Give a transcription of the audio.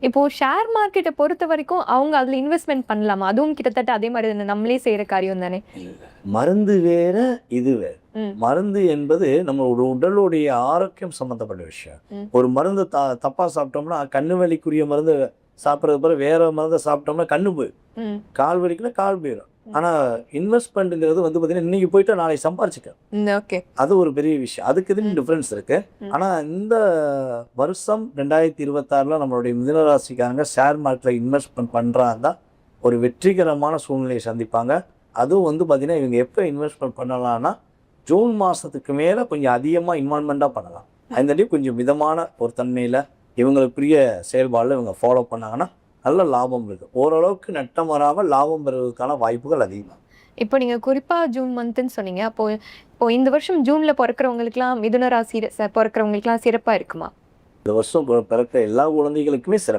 இப்போ ஷேர் மார்க்கெட்ட பொறுத்த வரைக்கும் அவங்க அதுல இன்வெஸ்ட்மென்ட் பண்ணலாமா? அதுவும் கிட்டத்தட்ட அதே மாரி தானே நம்மளே செய்ற காரியம் தானே? மருந்து வேற, இது வேற. ம். மருந்து என்பது நம்மளோட உடலுடைய ஆரோக்கியம் சம்மந்தப்பட்ட விஷயம். ம். ஒரு மருந்து தப்பா சாப்பிட்டோம்னா, கண்ணு வலிக்குரிய மருந்து சாப்பிடுறது பிறகு வேற மருந்த சாப்பிட்டோம்னா கண்ணு போயிரும். ம். கால் வலிக்குன்னா கால் போயிரும். ஆனா இன்வெஸ்ட்மெண்ட்ங்கிறது வந்து பார்த்தீங்கன்னா, இன்னைக்கு போயிட்டா நாளைக்கு சம்பாரிச்சுக்கலாம். ஓகே. அது ஒரு பெரிய விஷயம். அதுக்கு இதுக்கும் ம். டிஃபரன்ஸ் இருக்கு. ம். ஆனா இந்த வருஷம் 2026ல நம்மளுடைய மிதுன ராசிக்காரங்க ஷேர் மார்க்கெட்ல இன்வெஸ்ட்மென்ட் பண்றாங்கன்னா, ஒரு வெற்றிகரமான சூழ்நிலையை சந்திப்பாங்க. அதுவும் வந்து பார்த்தீங்கன்னா, இவங்க எப்ப இன்வெஸ்ட்மென்ட் பண்ணலாம்னா, ஜூன் மாசத்துக்கு மேல கொஞ்சம் அதிகமா இன்வால்வ்மென்ட்டா பண்ணலாம். அதனாடி கொஞ்சம் மிதமான ஒரு தன்மையில இவங்களுக்குரிய செயல்பாடுல இவங்க ஃபாலோ பண்ணாங்கன்னா, நல்ல லாபம் இருக்கு. ஓரளவுக்கு நட்டம் வராம லாபம் பெறுவதற்கான வாய்ப்புகள் அதிகம். இப்போ நீங்க குறிப்பா ஜூன் மந்த்ன்னு சொன்னீங்க. அப்போ இப்போ இந்த வருஷம் ஜூன்ல பொறக்கிறவங்களுக்குலாம் மிதுன ராசி பொறக்கிறவங்களுக்குலாம் சிறப்பா இருக்குமா? இந்த வருஷம் பிறக்க எல்லா குழந்தைகளுக்குமே சிறப்பு.